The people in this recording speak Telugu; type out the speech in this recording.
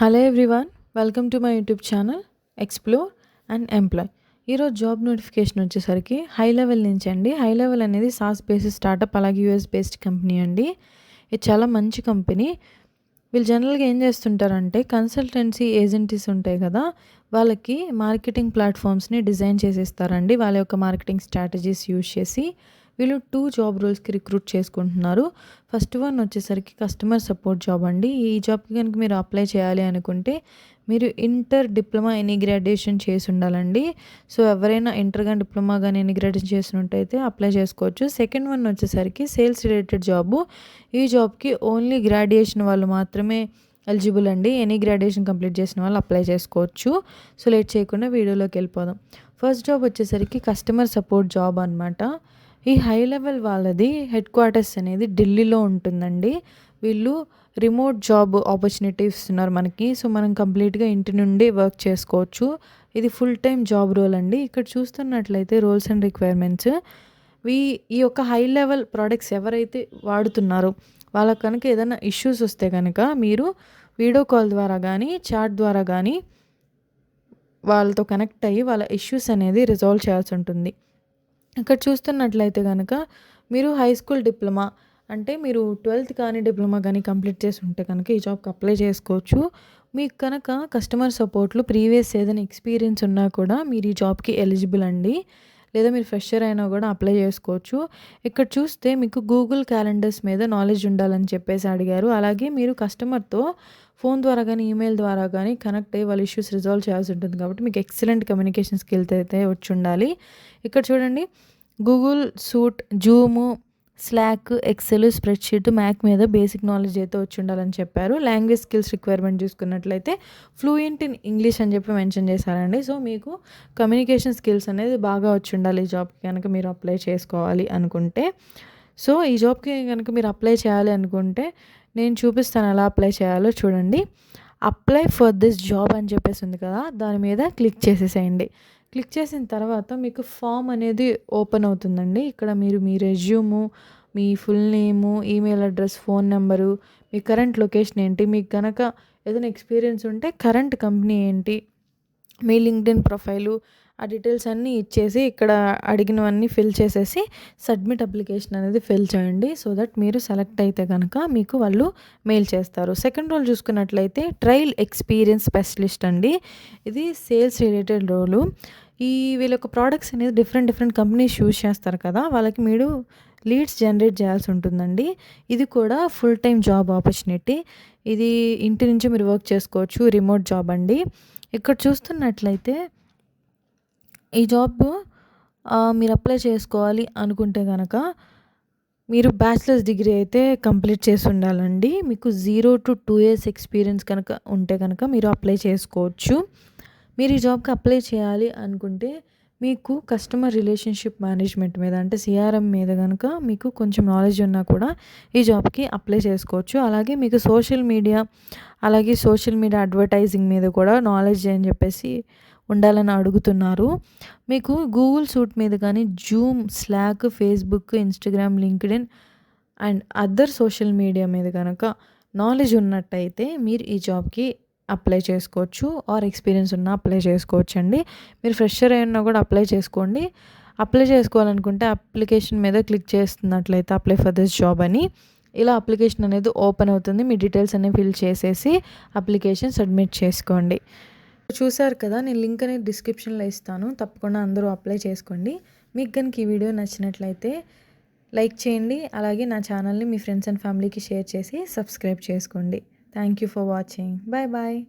Hello everyone, welcome to my YouTube channel explore and employ. ఈరోజు జాబ్ నోటిఫికేషన్ వచ్చేసరికి హై లెవెల్ నుంచి అండి. హై లెవెల్ అనేది సాస్ బేస్డ్ స్టార్టప్, అలాగే యూఎస్ బేస్డ్ కంపెనీ అండి. ఇది చాలా మంచి కంపెనీ. వీళ్ళు జనరల్గా ఏం చేస్తుంటారంటే కన్సల్టెన్సీ ఏజెన్సీస్ ఉంటాయి కదా, వాళ్ళకి మార్కెటింగ్ ప్లాట్ఫామ్స్ని డిజైన్ చేసేస్తారండి. వాళ్ళ యొక్క మార్కెటింగ్ స్ట్రాటజీస్ యూజ్ చేసి వీళ్ళు 2 జాబ్ రోల్స్కి రిక్రూట్ చేసుకుంటున్నారు. ఫస్ట్ వన్ వచ్చేసరికి కస్టమర్ సపోర్ట్ జాబ్ అండి. ఈ జాబ్కి కనుక మీరు అప్లై చేయాలి అనుకుంటే మీరు ఇంటర్, డిప్లొమా, ఎనీ గ్రాడ్యుయేషన్ చేసి ఉండాలండి. సో ఎవరైనా ఇంటర్ కానీ, డిప్లొమా కానీ, ఎనీ గ్రాడ్యుయేషన్ చేసినట్టయితే అప్లై చేసుకోవచ్చు. సెకండ్ వన్ వచ్చేసరికి సేల్స్ రిలేటెడ్ జాబు. ఈ జాబ్కి ఓన్లీ గ్రాడ్యుయేషన్ వాళ్ళు మాత్రమే ఎలిజిబుల్ అండి. ఎనీ గ్రాడ్యుయేషన్ కంప్లీట్ చేసిన వాళ్ళు అప్లై చేసుకోవచ్చు. సో లేట్ చేయకుండా వీడియోలోకి వెళ్ళిపోదాం. ఫస్ట్ జాబ్ వచ్చేసరికి కస్టమర్ సపోర్ట్ జాబ్ అనమాట. ఈ హై లెవెల్ వాళ్ళది హెడ్ క్వార్టర్స్ అనేది ఢిల్లీలో ఉంటుందండి. వీళ్ళు రిమోట్ జాబ్ ఆపర్చునిటీ ఇస్తున్నారు మనకి. సో మనం కంప్లీట్గా ఇంటి నుండి వర్క్ చేసుకోవచ్చు. ఇది ఫుల్ టైం జాబ్ రోల్ అండి. ఇక్కడ చూస్తున్నట్లయితే రోల్స్ అండ్ రిక్వైర్మెంట్స్, ఈ యొక్క హై లెవెల్ ప్రోడక్ట్స్ ఎవరైతే వాడుతున్నారో వాళ్ళకి కనుక ఏదైనా ఇష్యూస్ వస్తే కనుక మీరు వీడియో కాల్ ద్వారా కానీ, చాట్ ద్వారా కానీ వాళ్ళతో కనెక్ట్ అయ్యి వాళ్ళ ఇష్యూస్ అనేది రిజాల్వ్ చేయాల్సి ఉంటుంది. ఇక్కడ చూస్తున్నట్లయితే కనుక మీరు హై స్కూల్ డిప్లొమా, అంటే మీరు 12th కానీ, డిప్లొమా కానీ కంప్లీట్ చేసి ఉంటే కనుక ఈ జాబ్కి అప్లై చేసుకోవచ్చు. మీకు కనుక కస్టమర్ సపోర్ట్లో ప్రీవియస్ ఏదైనా ఎక్స్పీరియన్స్ ఉన్నా కూడా మీరు ఈ జాబ్కి ఎలిజిబుల్ అండి. లేదా మీరు ఫ్రెషర్ అయినా కూడా అప్లై చేసుకోవచ్చు. ఇక్కడ చూస్తే మీకు గూగుల్ క్యాలెండర్స్ మీద నాలెడ్జ్ ఉండాలని చెప్పేసి అడిగారు. అలాగే మీరు కస్టమర్తో ఫోన్ ద్వారా కానీ, ఈమెయిల్ ద్వారా కానీ కనెక్ట్ అయ్యి వాళ్ళ ఇష్యూస్ రిజాల్వ్ చేయాల్సి ఉంటుంది. కాబట్టి మీకు ఎక్సలెంట్ కమ్యూనికేషన్ స్కిల్స్ అయితే వచ్చి ఉండాలి. ఇక్కడ చూడండి, Google suite, Zoom, Slack, Excel, spreadsheet, Mac మీద బేసిక్ నాలెడ్జ్ అయితే వచ్చి ఉండాలని చెప్పారు. లాంగ్వేజ్ స్కిల్స్ రిక్వైర్మెంట్ చూసుకున్నట్లయితే ఫ్లూయెంట్ ఇన్ ఇంగ్లీష్ అని చెప్పి మెన్షన్ చేశారండి. సో మీకు కమ్యూనికేషన్ స్కిల్స్ అనేది బాగా వచ్చి ఉండాలి ఈ జాబ్కి కనుక మీరు అప్లై చేసుకోవాలి అనుకుంటే. సో ఈ జాబ్కి కనుక మీరు అప్లై చేయాలి అనుకుంటే నేను చూపిస్తాను ఎలా అప్లై చేయాలో. చూడండి, అప్లై ఫర్ దిస్ జాబ్ అని చెప్పేసి ఉంది కదా, దాని మీద క్లిక్ చేసేసేయండి. క్లిక్ చేసిన తర్వాత మీకు ఫామ్ అనేది ఓపెన్ అవుతుందండి. ఇక్కడ మీరు మీ రెజ్యూము, మీ full name, email address, phone number, మీ కరెంట్ లొకేషన్ ఏంటి, మీకు కనుక ఏదైనా ఎక్స్పీరియన్స్ ఉంటే కరెంట్ కంపెనీ ఏంటి, మీ లింక్డ్ఇన్ ప్రొఫైలు, ఆ డీటెయిల్స్ అన్నీ ఇచ్చేసి ఇక్కడ అడిగినవన్నీ ఫిల్ చేసేసి సబ్మిట్ అప్లికేషన్ అనేది ఫిల్ చేయండి. సో దట్ మీరు సెలెక్ట్ అయితే కనుక మీకు వాళ్ళు మెయిల్ చేస్తారు. సెకండ్ రోల్ చూసుకున్నట్లయితే ట్రయల్ ఎక్స్పీరియన్స్ స్పెషలిస్ట్ అండి. ఇది సేల్స్ రిలేటెడ్ రోలు. వీళ్ళ యొక్క ప్రోడక్ట్స్ అనేది డిఫరెంట్ కంపెనీస్ యూజ్ చేస్తారు కదా, వాళ్ళకి మీరు లీడ్స్ జనరేట్ చేయాల్సి ఉంటుందండి. ఇది కూడా ఫుల్ టైం జాబ్ ఆపర్చునిటీ. ఇది ఇంటి నుంచి మీరు వర్క్ చేసుకోవచ్చు, రిమోట్ జాబ్ అండి. ఇక్కడ చూస్తున్నట్లయితే ఈ జాబ్ మీరు అప్లై చేసుకోవాలి అనుకుంటే కనుక మీరు బ్యాచిలర్స్ డిగ్రీ అయితే కంప్లీట్ చేసి ఉండాలండి. మీకు 0 to 2 years ఎక్స్పీరియన్స్ కనుక ఉంటే కనుక మీరు అప్లై చేసుకోవచ్చు. మీరు ఈ జాబ్కి అప్లై చేయాలి అనుకుంటే మీకు కస్టమర్ రిలేషన్షిప్ మేనేజ్మెంట్ మీద, అంటే సిఆర్ఎం మీద కనుక మీకు కొంచెం నాలెడ్జ్ ఉన్నా కూడా ఈ జాబ్కి అప్లై చేసుకోవచ్చు. అలాగే మీకు సోషల్ మీడియా అడ్వర్టైజింగ్ మీద కూడా నాలెడ్జ్ అని చెప్పేసి ఉండాలని అడుగుతున్నారు. మీకు గూగుల్ సూట్ మీద కానీ, Zoom, slack, Facebook, Instagram, LinkedIn and other social media మీద కనుక నాలెడ్జ్ ఉన్నట్టయితే మీరు ఈ జాబ్కి అప్లై చేసుకోవచ్చు. ఆర్ ఎక్స్పీరియన్స్ ఉన్నా అప్లై చేసుకోవచ్చు అండి. మీరు ఫ్రెషర్ అయినా కూడా అప్లై చేసుకోండి. అప్లై చేసుకోవాలనుకుంటే అప్లికేషన్ మీద క్లిక్ చేస్తున్నట్లయితే అప్లై ఫర్ దిస్ జాబ్ అని ఇలా అప్లికేషన్ అనేది ఓపెన్ అవుతుంది. మీ డీటెయిల్స్ అనేవి ఫిల్ చేసేసి అప్లికేషన్ సబ్మిట్ చేసుకోండి. చూసారు కదా, నేను లింక్ అనేది డిస్క్రిప్షన్లో ఇస్తాను. తప్పకుండా అందరూ అప్లై చేసుకోండి. మీకు కనుక ఈ వీడియో నచ్చినట్లయితే లైక్ చేయండి. అలాగే నా ఛానల్ని మీ ఫ్రెండ్స్ అండ్ ఫ్యామిలీకి షేర్ చేసి సబ్స్క్రైబ్ చేసుకోండి. Thank you for watching. Bye bye.